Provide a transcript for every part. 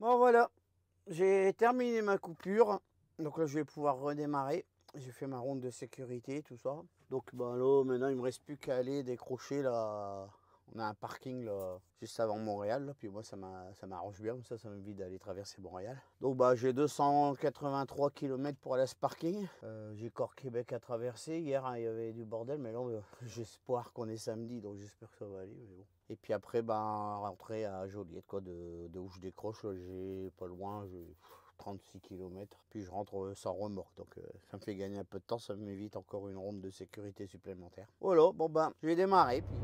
Bon voilà, j'ai terminé ma coupure. Donc là je vais pouvoir redémarrer. J'ai fait ma ronde de sécurité, tout ça. Donc bah là maintenant il me reste plus qu'à aller décrocher là. On a un parking là juste avant Montréal là. Puis moi ça m'arrange bien, comme ça m'évite d'aller traverser Montréal. Donc bah j'ai 283 km pour aller à ce parking. J'ai Corps-Québec à traverser. Hier hein, il y avait du bordel, mais là j'ai espoir qu'on est samedi, donc j'espère que ça va aller. Mais bon. Et puis après ben rentrer à Joliette quoi, de où je décroche. J'ai pas loin, j'ai 36 km, puis je rentre sans remorque, donc ça me fait gagner un peu de temps, ça m'évite encore une ronde de sécurité supplémentaire. Voilà, bon ben je vais démarrer puis.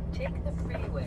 Take the freeway.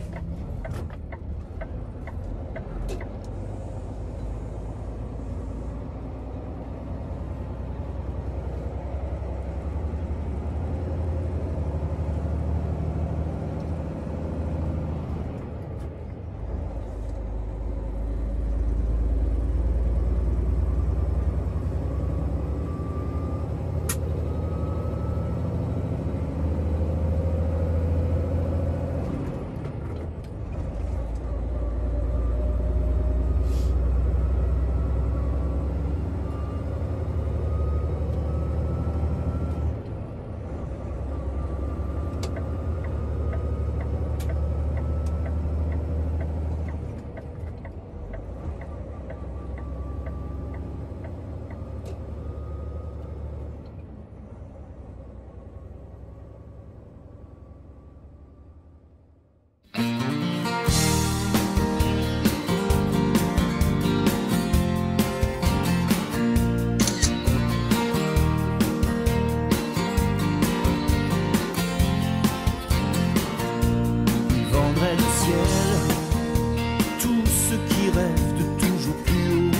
Tous ceux qui rêvent de toujours plus haut,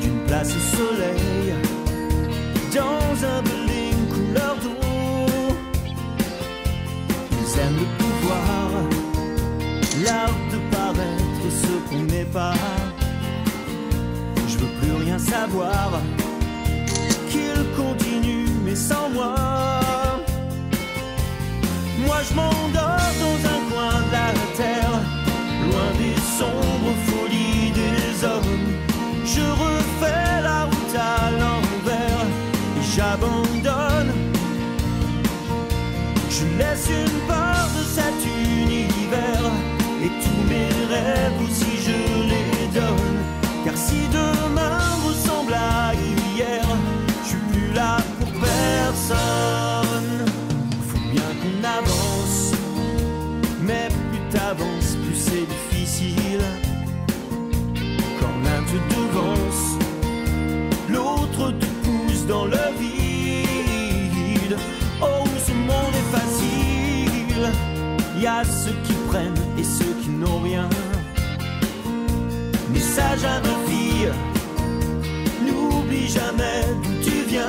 d'une place au soleil, dans un building couleur d'eau. Ils aiment le pouvoir, l'art de paraître ce qu'on n'est pas. Je veux plus rien savoir, qu'ils continuent mais sans moi. Moi je m'endors dans un coin de la terre, loin des sombres folies des hommes. Je refais la route à l'envers et j'abandonne. Je laisse une part de cet univers et tous mes rêves aussi je les donne. Car si demain ressemble à hier, je suis plus là pour personne. Bien qu'on avance, mais plus t'avances, plus c'est difficile. Quand l'un te devance, l'autre te pousse dans le vide. Oh, ce monde est facile. Y a ceux qui prennent et ceux qui n'ont rien. Message à ma fille, n'oublies jamais d'où tu viens.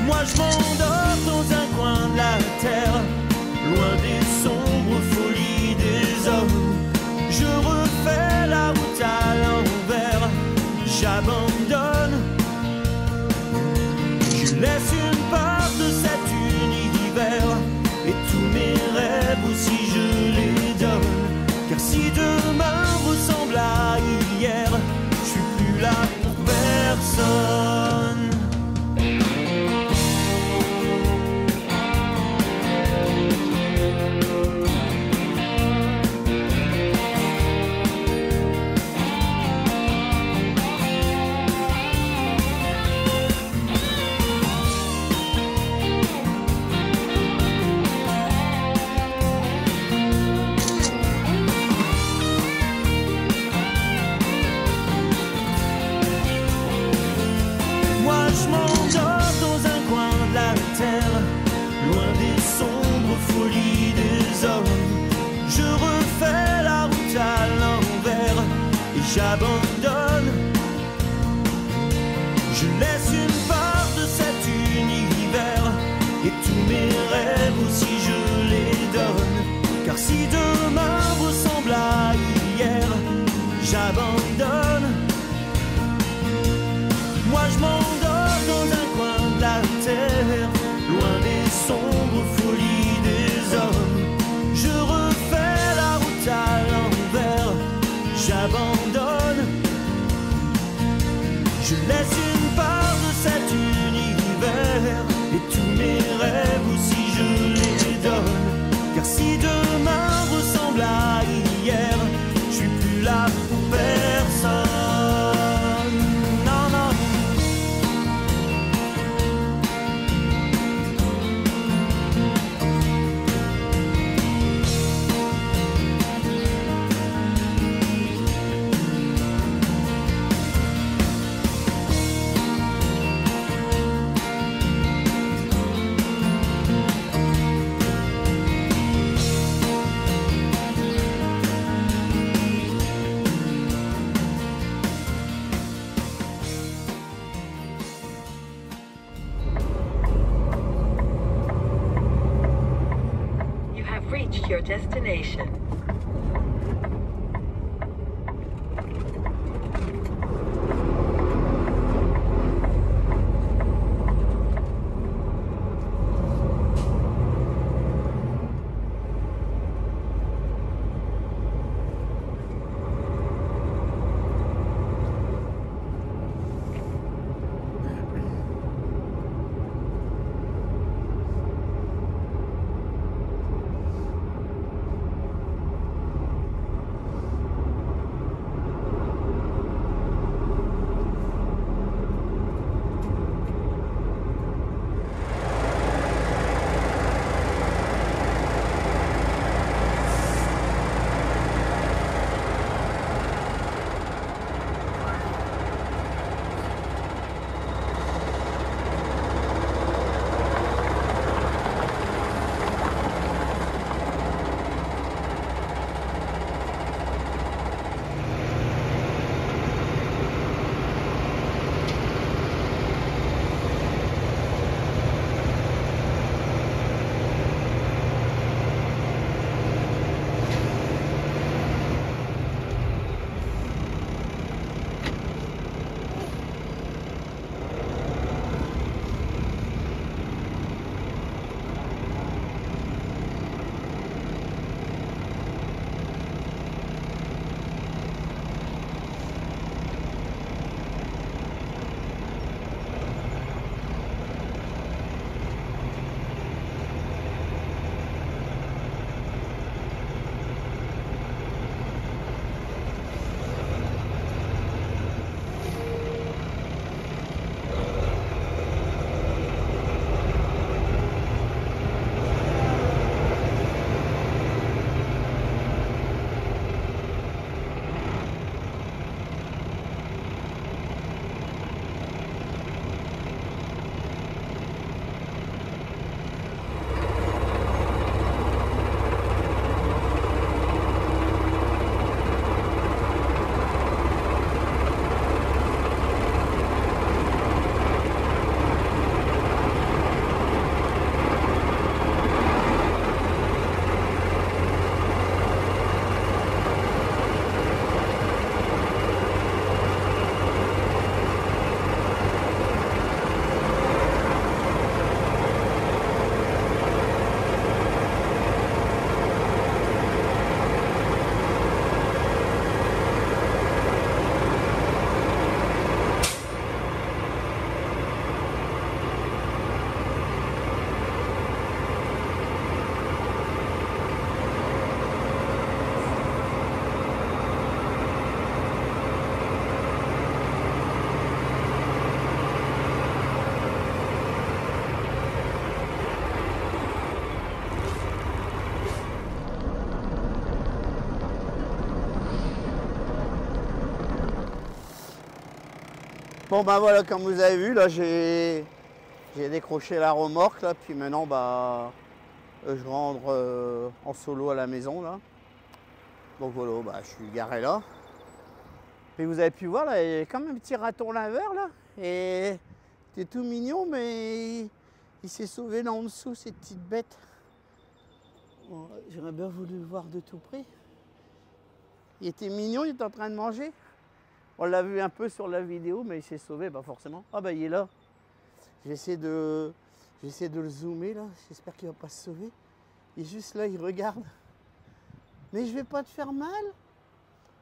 Moi je m'endors dans un coin de la terre, loin des sombres folies des hommes. Je refais la route à l'envers, j'abandonne. Je laisse une part de cet univers, et tous mes rêves aussi je les donne. Car si demain ressemble à hier, je suis plus là pour personne. J'abandonne, je laisse une part de cet univers, et tous mes rêves aussi je les donne. Car si demain ressemble à hier, j'abandonne. Moi je m'endors dans un coin de la terre, loin des sombres folies des hommes. Je refais la route à l'envers, j'abandonne. Je laisse une part de cet univers, et tous mes rêves aussi je les donne. Car si demain ressemble à hier, je suis plus là pour personne. Non, non. Reached your destination. Bon bah voilà, comme vous avez vu, là j'ai décroché la remorque là, puis maintenant bah je rentre en solo à la maison là. Donc voilà, bah je suis garé là. Et vous avez pu voir là, il y a comme un petit raton laveur là. Et c'est tout mignon, mais il s'est sauvé là en dessous, cette petite bête. Bon, j'aurais bien voulu le voir de tout près. Il était mignon, il était en train de manger. On l'a vu un peu sur la vidéo, mais il s'est sauvé, bah forcément. Ah bah il est là. J'essaie de le zoomer là, j'espère qu'il va pas se sauver. Il est juste là, il regarde. Mais je vais pas te faire mal.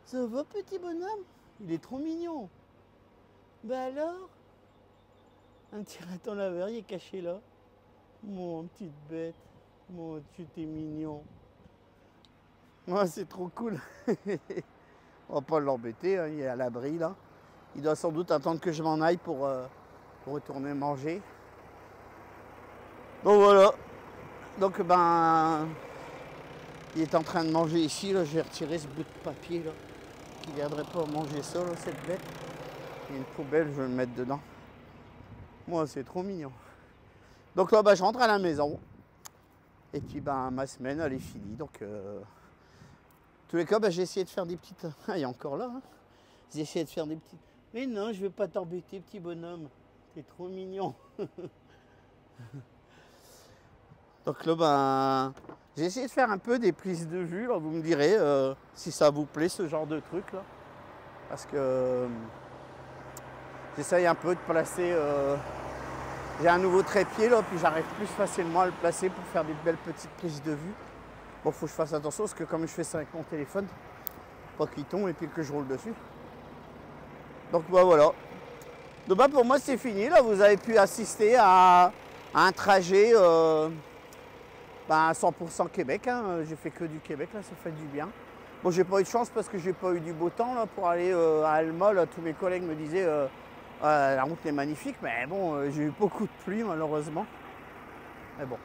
Ça va, petit bonhomme? Il est trop mignon. Bah alors? Un petit raton laveur, il est caché là. Mon petite bête. Mon, tu t'es mignon. Ouais, c'est trop cool. On va pas l'embêter, hein, il est à l'abri là. Il doit sans doute attendre que je m'en aille pour retourner manger. Donc voilà. Donc ben, il est en train de manger ici. Là, je vais retirer ce bout de papier là. Il ne viendrait pas manger ça là, cette bête. Il y a une poubelle, je vais le mettre dedans. Moi, c'est trop mignon. Donc là, ben, je rentre à la maison. Et puis ben, ma semaine, elle est finie. Donc en tous les cas, ben, j'ai essayé de faire des petites... Ah, il est encore là. Hein. J'ai essayé de faire des petites... Mais non, je vais pas t'embêter, petit bonhomme. T'es trop mignon. Donc là, ben, j'ai essayé de faire un peu des prises de vue. Là, vous me direz si ça vous plaît, ce genre de truc. Là. Parce que j'essaye un peu de placer... j'ai un nouveau trépied, là, puis j'arrive plus facilement à le placer pour faire des belles petites prises de vue. Bon, faut que je fasse attention parce que comme je fais ça avec mon téléphone, pas qu'il tombe et puis que je roule dessus. Donc bah, voilà. Donc bah, pour moi c'est fini. Là, vous avez pu assister à un trajet à 100% Québec. Hein. J'ai fait que du Québec, là, ça fait du bien. Bon, j'ai pas eu de chance parce que j'ai pas eu du beau temps là, pour aller à Alma. Là, tous mes collègues me disaient la route est magnifique, mais bon, j'ai eu beaucoup de pluie malheureusement. Mais bon.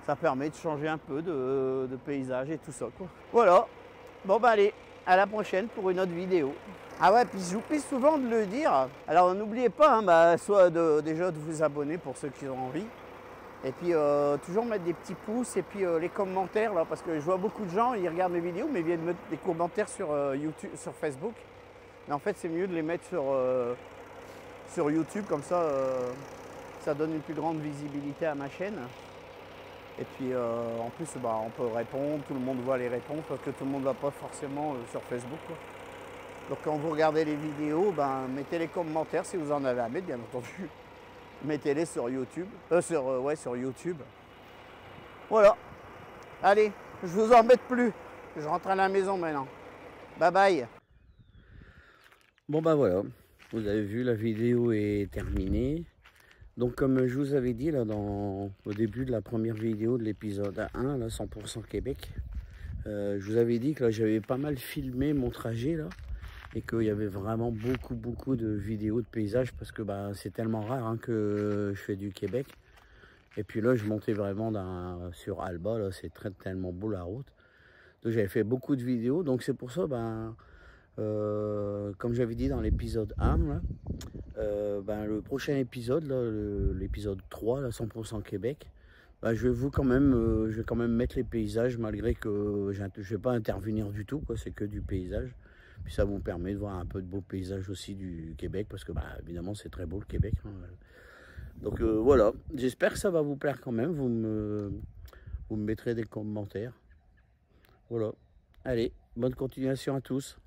Ça permet de changer un peu de paysage et tout ça, quoi. Voilà. Bon, bah allez, à la prochaine pour une autre vidéo. Ah ouais, puis j'oublie souvent de le dire. Alors n'oubliez pas, hein, bah, soit déjà de vous abonner pour ceux qui ont envie. Et puis toujours mettre des petits pouces et puis les commentaires, là, parce que je vois beaucoup de gens, ils regardent mes vidéos, mais ils viennent mettre des commentaires sur YouTube, sur Facebook. Mais en fait, c'est mieux de les mettre sur YouTube, comme ça, ça donne une plus grande visibilité à ma chaîne. Et puis en plus, bah, on peut répondre, tout le monde voit les réponses parce que tout le monde ne va pas forcément sur Facebook, quoi. Donc quand vous regardez les vidéos, ben, mettez les commentaires si vous en avez à mettre, bien entendu. Mettez-les sur YouTube, sur YouTube. Voilà. Allez, je vous embête plus. Je rentre à la maison maintenant. Bye bye. Bon bah voilà, vous avez vu, la vidéo est terminée. Donc comme je vous avais dit là au début de la première vidéo de l'épisode 1, là 100% Québec, je vous avais dit que là j'avais pas mal filmé mon trajet là et qu'il y avait vraiment beaucoup de vidéos de paysages parce que bah, c'est tellement rare hein, que je fais du Québec. Et puis là je montais vraiment sur Alba, là c'est tellement beau la route. Donc j'avais fait beaucoup de vidéos, donc c'est pour ça comme j'avais dit dans l'épisode 1 là, le prochain épisode, l'épisode 3, là, 100% Québec, je vais quand même mettre les paysages malgré que je ne vais pas intervenir du tout, c'est que du paysage. Puis ça vous permet de voir un peu de beaux paysages aussi du Québec parce que évidemment c'est très beau le Québec. Hein. Donc voilà, j'espère que ça va vous plaire quand même, vous me mettrez des commentaires. Voilà, allez, bonne continuation à tous.